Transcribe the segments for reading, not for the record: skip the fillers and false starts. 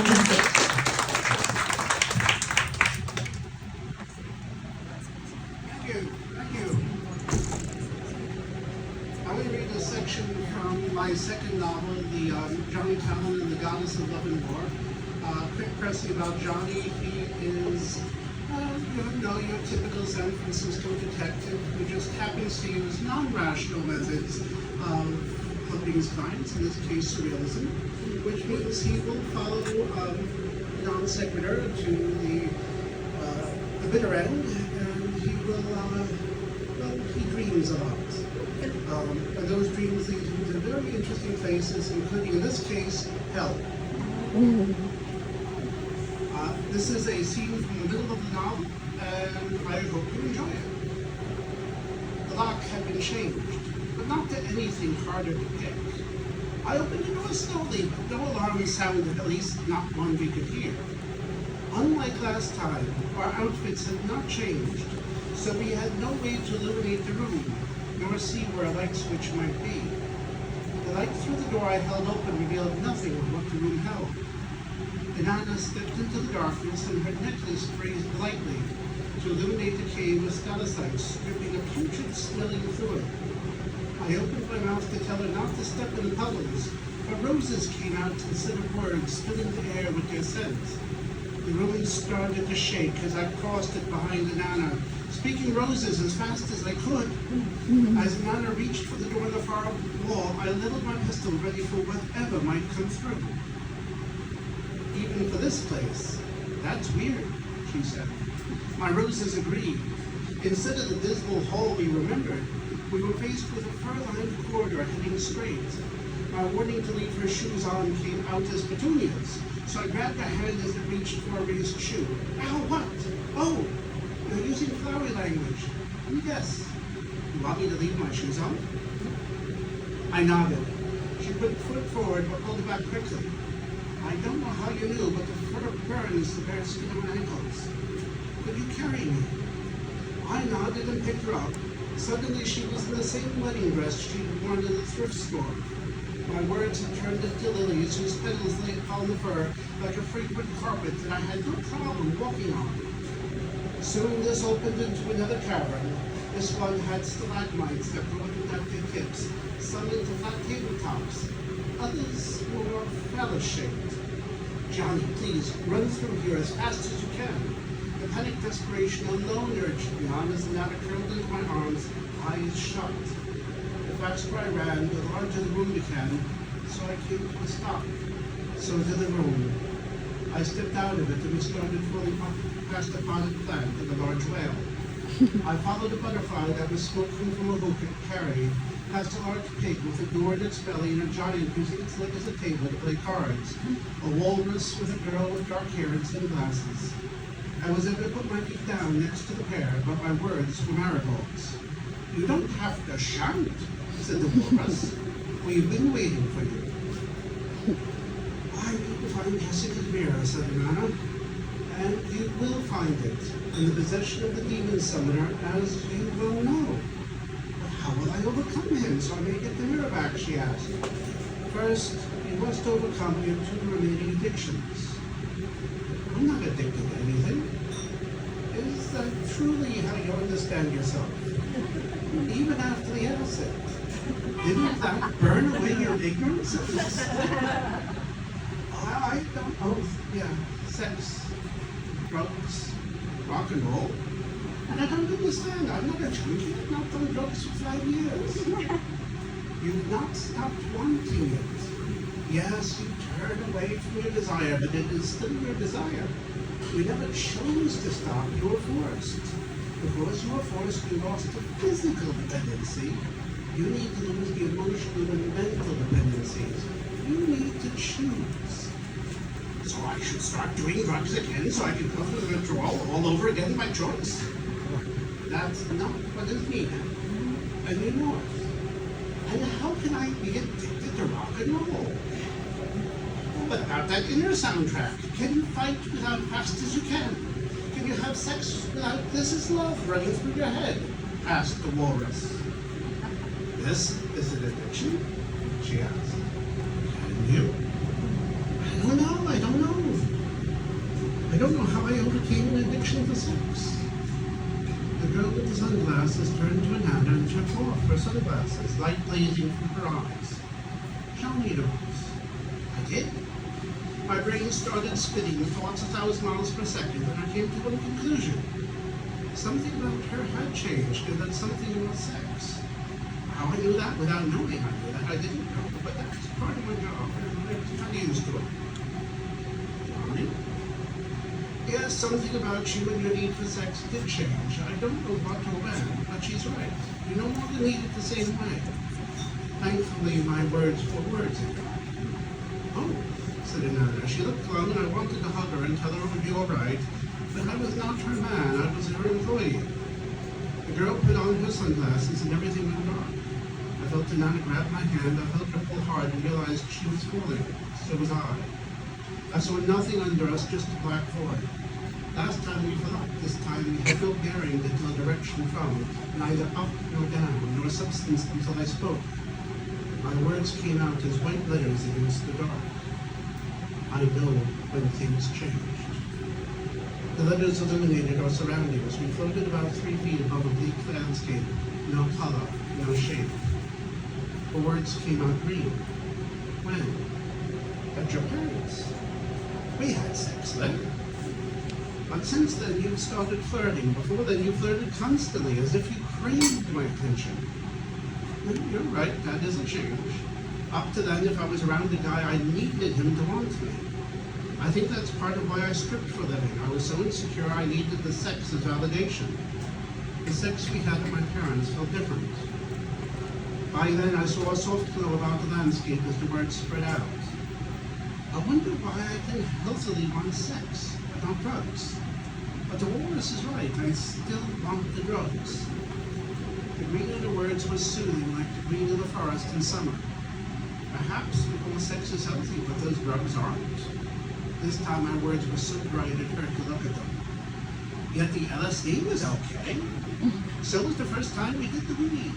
Thank you. Thank you. I'm going to read a section from my second novel, the Johnny Talon and the Goddess of Love and War. Quick pressing about Johnny. He is, your typical San Francisco detective who just happens to use non-rational methods of helping his clients, in this case surrealism, which means he will follow non sequitur to the bitter end, and he will, he dreams a lot. And those dreams lead him to very interesting places, including, in this case, hell. This is a scene from the middle of the novel, and I hope you enjoy it. The lock had been changed, but not to anything harder to pick. I opened the door slowly, but no alarm sounded, at least not one we could hear. Unlike last time, our outfits had not changed, so we had no way to illuminate the room, nor see where a light switch might be. The light through the door I held open revealed nothing of what the room held. Inanna stepped into the darkness, and her necklace raised lightly to illuminate the cave with stalactites, dripping a putrid-smelling fluid. I opened my mouth to tell her not to step in the puddles, but roses came out instead of words, filling the air with their scent. The room started to shake as I crossed it behind Inanna, speaking roses as fast as I could. As Inanna reached for the door in the far wall, I leveled my pistol ready for whatever might come through. Even for this place. That's weird, she said. My roses agreed. Instead of the dismal hall we remembered, we were faced with a fur-lined corridor heading straight. My warning to leave her shoes on came out as petunias, so I grabbed her hand as it reached for a raised shoe. Ow, what? Oh, you're using flowery language. Yes. You want me to leave my shoes on? I nodded. She put a foot forward but pulled it back quickly. I don't know how you knew, but the fur burns the bare skin of my ankles. Could you carry me? I nodded and picked her up. Suddenly she was in the same wedding dress she'd worn in the thrift store. My words had turned into lilies whose petals lay upon the fur like a fragrant carpet that I had no problem walking on. Soon this opened into another cavern. This one had stalagmites that broadened at their tips, some into flat tabletops. Others were more phallus-shaped. Johnny, please, run through here as fast as you can. The panic desperation alone urged me on as Inanna curled into my arms, eyes shut. The faster I ran, the larger the room became, so I came to a stop. So to the room. I stepped out of it and we started falling past a potted plant and a large whale. I followed a butterfly that was smoking from a hook it carried, past a large pig with a door in its belly and a giant whose its leg as a table to play cards, a walrus with a girl with dark hair and sunglasses. I was able to put my feet down next to the pair, but my words were marigolds. You don't have to shout, said the walrus. We've been waiting for you. I need to find Jessica's mirror, said Inanna, and you will find it in the possession of the demon summoner, as you will know. But how will I overcome him so I may get the mirror back, she asked. First, you must overcome your two remaining addictions. I'm not addicted to anything. Is that truly how you understand yourself? Even after the acid, didn't that burn away your ignorance? I don't know. Yeah, sex, drugs, rock and roll. And I don't understand. I'm not a junkie. I've not done drugs for 5 years. You've not stopped wanting it. Yes, you turn away from your desire, but it is still your desire. You never chose to stop. You were forced. Because you were forced, you lost the physical dependency. You need to lose the emotional and mental dependencies. You need to choose. So I should start doing drugs again so I can go through the withdrawal all over again by choice? That's not what is needed anymore. And how can I be addicted to rock and roll? Without that inner soundtrack, can you fight without fast as you can? Can you have sex without this is love running through your head? Asked the walrus. This is an addiction? She asked. And you? I don't know. don't know how I overcame an addiction to sex. The girl with the sunglasses turned to Ananda and took off her sunglasses, light blazing from her eyes. Show me those. I did. My brain started spinning thoughts 1,000 miles per second, and I came to one conclusion. Something about her had changed, and that something was sex. How I knew that without knowing I knew that, I didn't know, but that's part of my job, and I'm kind of used to it. Johnny? Yes, something about you and your need for sex did change. I don't know what or when, but she's right. You no longer need it the same way. Thankfully, my words were words again. Oh, said Ananda. She looked glum, and I wanted to hug her and tell her it would be all right, but I was not her man. I was her employee. The girl put on her sunglasses, and everything went dark. I felt Ananda grab my hand. I felt her pull hard and realized she was falling. So was I. I saw nothing under us, just a black void. Last time we fell, this time we had no bearing into the direction from, neither up nor down, nor substance until I spoke. My words came out as white letters against the dark. I know when things changed. The letters illuminated our surroundings. We floated about 3 feet above a bleak landscape. No color, no shape. The words came out green. When? At your parents'. We had sex then. But since then, you've started flirting. Before then, you flirted constantly, as if you craved my attention. Well, you're right, that is a change. Up to then, if I was around a guy, I needed him to want me. I think that's part of why I stripped for living. I was so insecure I needed the sex as validation. The sex we had at my parents' felt different. By then, I saw a soft glow about the landscape as the words spread out. I wonder why I can healthily want sex, but not drugs. But the walrus is right, I still want the drugs. The green of the words was soothing, like the green of the forest in summer. Perhaps all sex is healthy, but those drugs aren't. This time my words were so bright it hurt to look at them. Yet the LSD was okay. So was the first time we did the weed.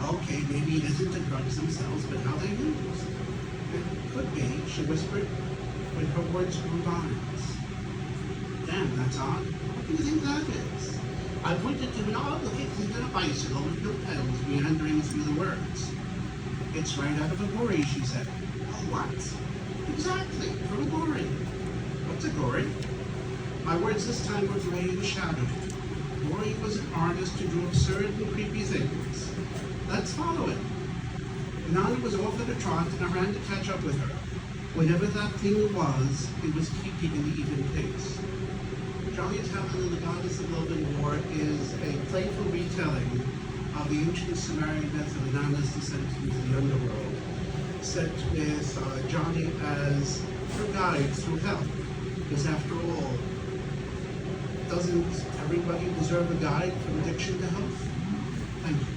Okay, maybe it isn't the drugs themselves, but how they're used. It could be, she whispered, when her words grew lines. Damn, that's odd. What do you think that is? I pointed to an odd looking thing on a bicycle with no pedals meandering through the words. It's right out of a gory, she said. Oh, what? Exactly, from a gory. What's a gory? My words this time were gray and shadowy. Gory was an artist who drew absurd and creepy things. Let's follow it. Nana was off at a trot, and I ran to catch up with her. Whatever that thing was, it was keeping an even pace. Jolly Talon and the Goddess of Love and War is a playful retelling of the ancient Sumerian myth of Inanna's descent into the underworld, set with Johnny as her guide through hell. Because after all, doesn't everybody deserve a guide from addiction to health? Thank you.